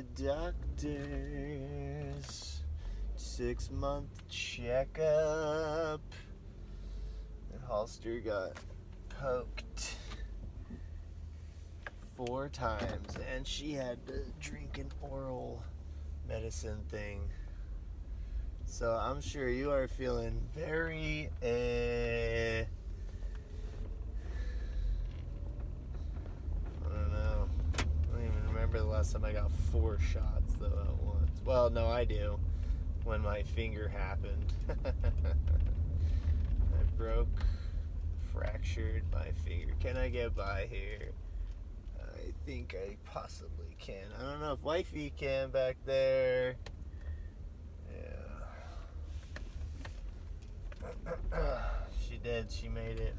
the doctor's 6-month checkup. And Holster got poked 4 times, and she had to drink an oral medicine thing. So I'm sure you are feeling very I don't know. I don't even remember the last time I got 4 shots though at once. Well, no, I do. When my finger happened. I fractured my finger. Can I get by here? I think I possibly can. I don't know if wifey can back there. Yeah. She did. She made it.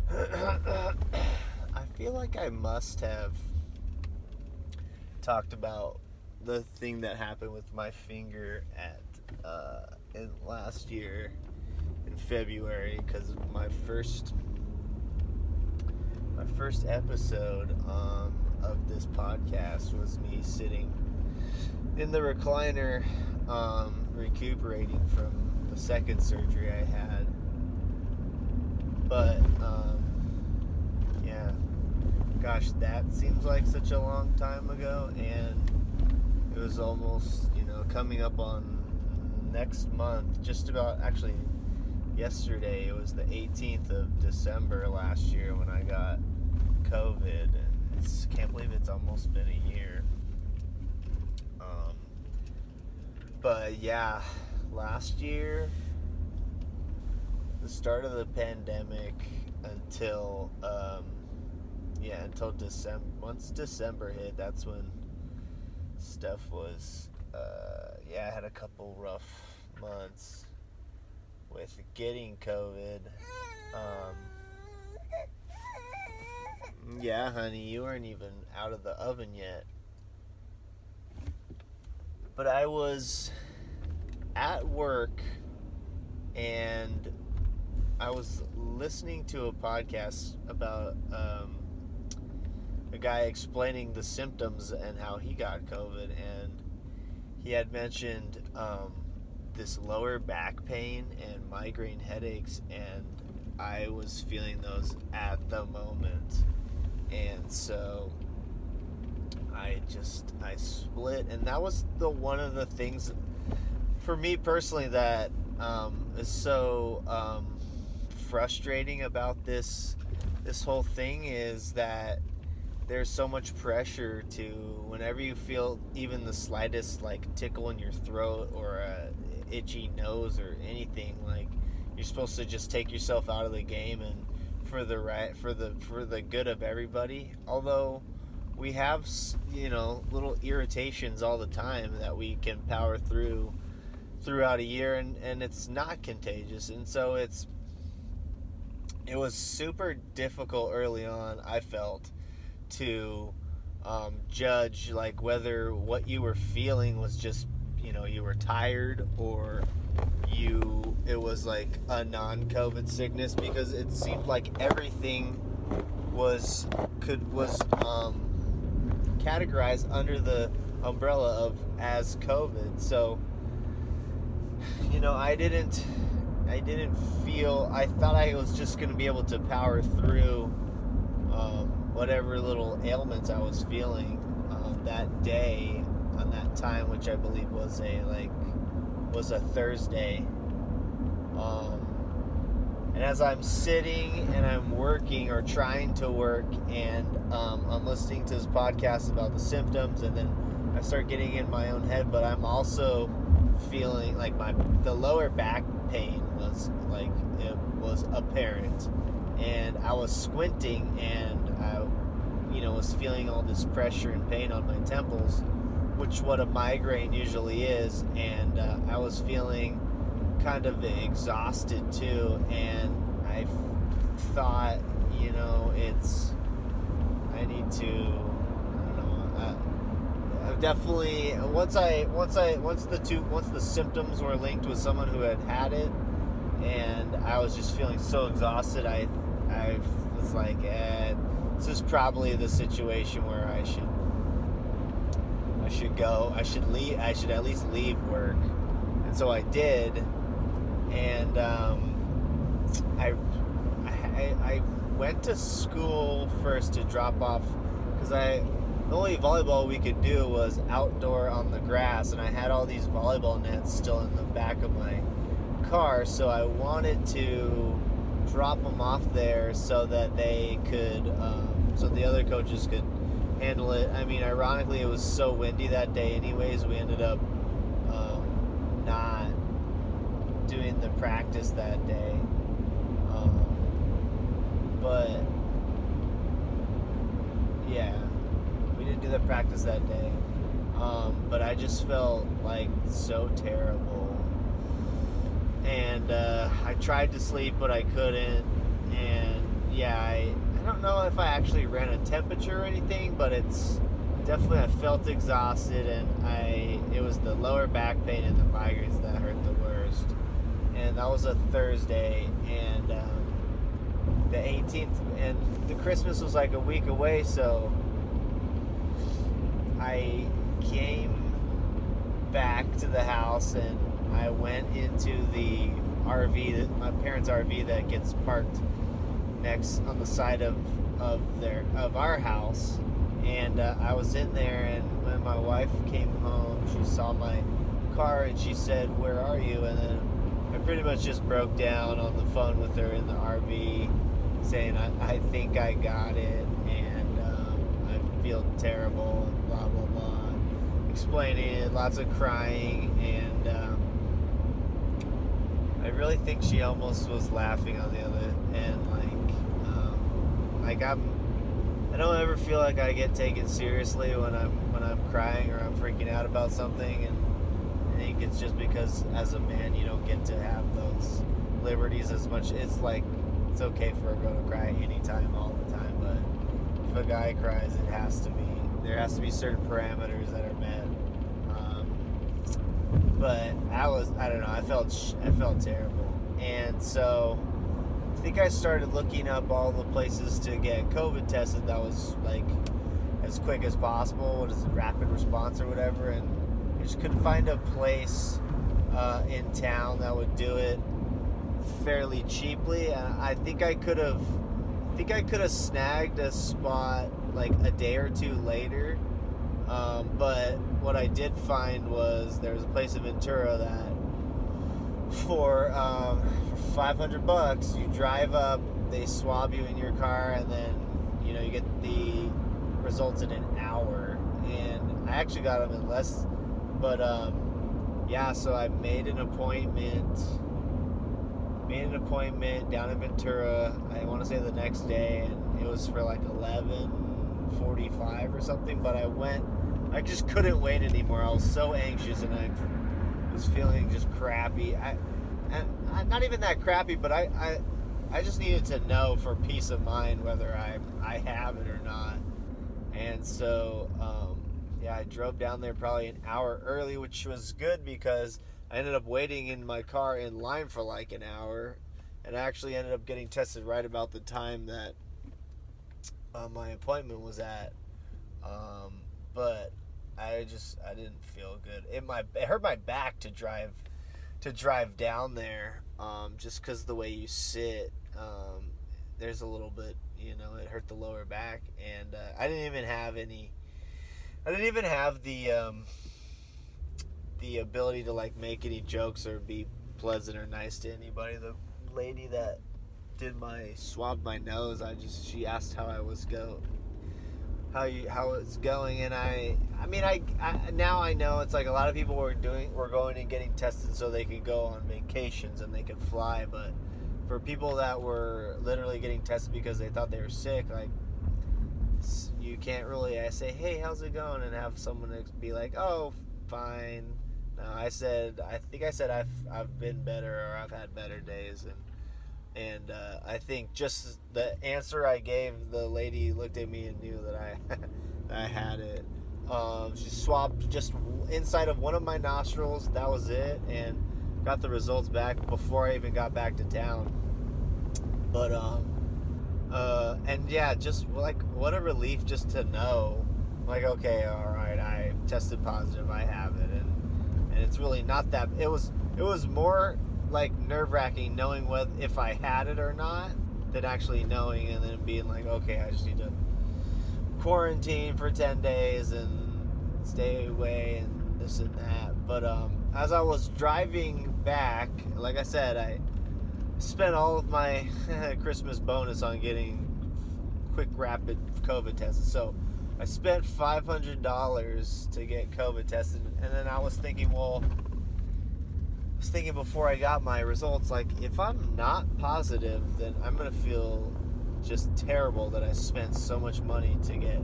I feel like I must have talked about the thing that happened with my finger at in last year in February, because my first episode of this podcast was me sitting in the recliner recuperating from the second surgery I had. But yeah, gosh, that seems like such a long time ago, and it was almost, coming up on next month, just about, actually yesterday, it was the 18th of December last year when I got COVID, and can't believe it's almost been a year. But yeah, last year, the start of the pandemic until December. Once December hit, that's when stuff was I had a couple rough months with getting COVID. Yeah, honey, you weren't even out of the oven yet. But I was at work, and I was listening to a podcast about a guy explaining the symptoms and how he got COVID, and he had mentioned this lower back pain and migraine headaches, and I was feeling those at the moment. And so I split, and that was one of the things for me personally that is so frustrating about this whole thing, is that there's so much pressure to, whenever you feel even the slightest tickle in your throat or a itchy nose or anything, you're supposed to just take yourself out of the game, and for the good of everybody. Although we have little irritations all the time that we can power throughout a year, and it's not contagious. And so it was super difficult early on, I felt, to judge whether what you were feeling was just you were tired, or it was a non-COVID sickness, because it seemed like everything was categorized under the umbrella of as COVID. So I didn't feel, I thought I was just going to be able to power through whatever little ailments I was feeling that day, on that time, which I believe was a Thursday. And as I'm sitting and I'm working, or trying to work, and I'm listening to this podcast about the symptoms, and then I start getting in my own head, but I'm also feeling the lower back pain was it was apparent, and I was squinting, and I was feeling all this pressure and pain on my temples, which what a migraine usually is, and I was feeling kind of exhausted too, and I thought, I need to, I don't know, I've definitely, once the symptoms were linked with someone who had it, and I was just feeling so exhausted, I was like, this is probably the situation where I should I should leave. I should at least leave work. And so I did, and I went to school first to drop off because the only volleyball we could do was outdoor on the grass, and I had all these volleyball nets still in the back of my car, so I wanted to drop them off there so that they could, so the other coaches could handle it. I mean, ironically, it was so windy that day anyways, we ended up not doing the practice that day. But yeah, we didn't do the practice that day. But I just felt like so terrible. And I tried to sleep, but I couldn't. And yeah, I don't know if I actually ran a temperature or anything, but it's definitely, I felt exhausted, and it was the lower back pain and the migraines that hurt the worst. And that was a Thursday, and the 18th, and the Christmas was like a week away, so I came back to the house and I went into the RV, my parents' RV that gets parked next on the side of our house, and I was in there, and when my wife came home, she saw my car and she said, "Where are you?" And then I pretty much just broke down on the phone with her in the RV, saying I think I got it, and I feel terrible, and blah blah blah, explaining it, lots of crying, and I really think she almost was laughing on the other end, I don't ever feel like I get taken seriously when I'm crying or I'm freaking out about something, and I think it's just because as a man you don't get to have those liberties as much. It's like, it's okay for a girl to cry anytime, all the time, but if a guy cries, there has to be certain parameters that are met. But I don't know, I felt terrible, and so I think I started looking up all the places to get COVID tested that was like as quick as possible. What is it, rapid response or whatever? And I just couldn't find a place in town that would do it fairly cheaply. I think I could have snagged a spot like a day or two later. But what I did find was there was a place in Ventura that for $500 you drive up, they swab you in your car, and then you get the results in an hour. And I actually got them in less, but yeah, so I made an appointment down in Ventura, I want to say the next day, and it was for like 11:45 or something, but I just couldn't wait anymore. I was so anxious, and I was feeling just crappy. I'm not even that crappy, but I just needed to know for peace of mind whether I have it or not. And so yeah, I drove down there probably an hour early, which was good because I ended up waiting in my car in line for like an hour, and I actually ended up getting tested right about the time that my appointment was at. But I didn't feel good. It hurt my back to drive down there, just because the way you sit, there's a little bit, it hurt the lower back, and I didn't even have the ability to like make any jokes or be pleasant or nice to anybody. The lady that swabbed my nose, she asked how it's going, and I now I know it's like a lot of people were going and getting tested so they could go on vacations and they could fly, but for people that were literally getting tested because they thought they were sick, like, you can't really say, "Hey, how's it going?" and have someone be like, "Oh, fine." No, I think I said I've been better, or I've had better days, and I think just the answer I gave, the lady looked at me and knew that I had it. She swabbed just inside of one of my nostrils, that was it, and got the results back before I even got back to town. But and yeah, just like, what a relief just to know, like, okay, all right, tested positive, I have it, and it's really not that. It was more like nerve wracking knowing whether if I had it or not than actually knowing and then being like, okay, I just need to quarantine for 10 days and stay away and this and that. But as I was driving back, like I said, I spent all of my Christmas bonus on getting quick rapid COVID tests. So I spent $500 to get COVID tested, and then I was thinking, well, before I got my results, like, if I'm not positive, then I'm gonna feel just terrible that I spent so much money to get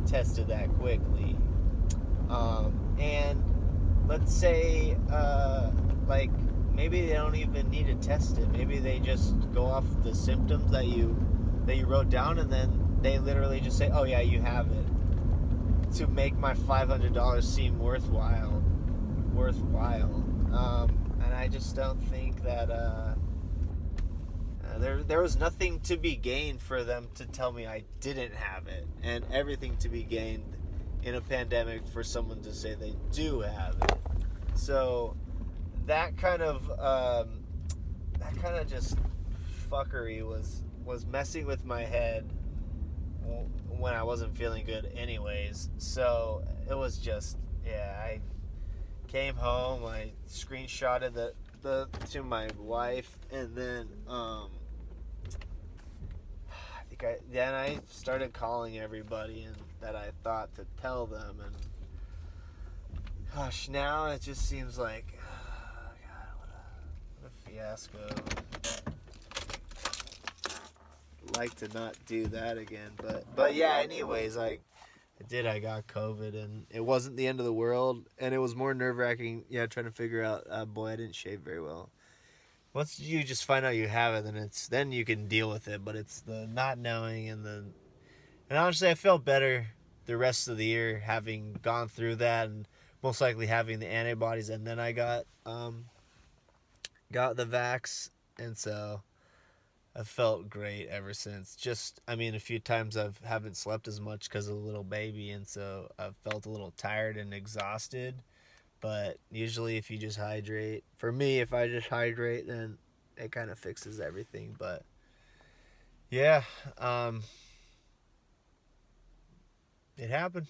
tested that quickly. And let's say, like, maybe they don't even need to test it. Maybe they just go off the symptoms that you wrote down, and then they literally just say, "Oh yeah, you have it," to make my $500 seem worthwhile. And I just don't think that there was nothing to be gained for them to tell me I didn't have it, and everything to be gained in a pandemic for someone to say they do have it. So that kind of just fuckery was messing with my head when I wasn't feeling good anyways. So it was just, yeah, I came home, I screenshotted the to my wife, and then then I started calling everybody and that I thought to tell them, and gosh, now it just seems like, God, what a fiasco. Like to not do that again, but yeah. Anyways, I got COVID, and it wasn't the end of the world, and it was more nerve wracking. Yeah, trying to figure out. Boy, I didn't shave very well. Once you just find out you have it, then you can deal with it. But it's the not knowing and honestly, I felt better the rest of the year having gone through that, and most likely having the antibodies, and then I got the vax, and so I've felt great ever since. Just, I mean, a few times I haven't slept as much because of the little baby, and so I've felt a little tired and exhausted. But usually, if you just hydrate, for me, if I just hydrate, then it kind of fixes everything. But yeah, it happened.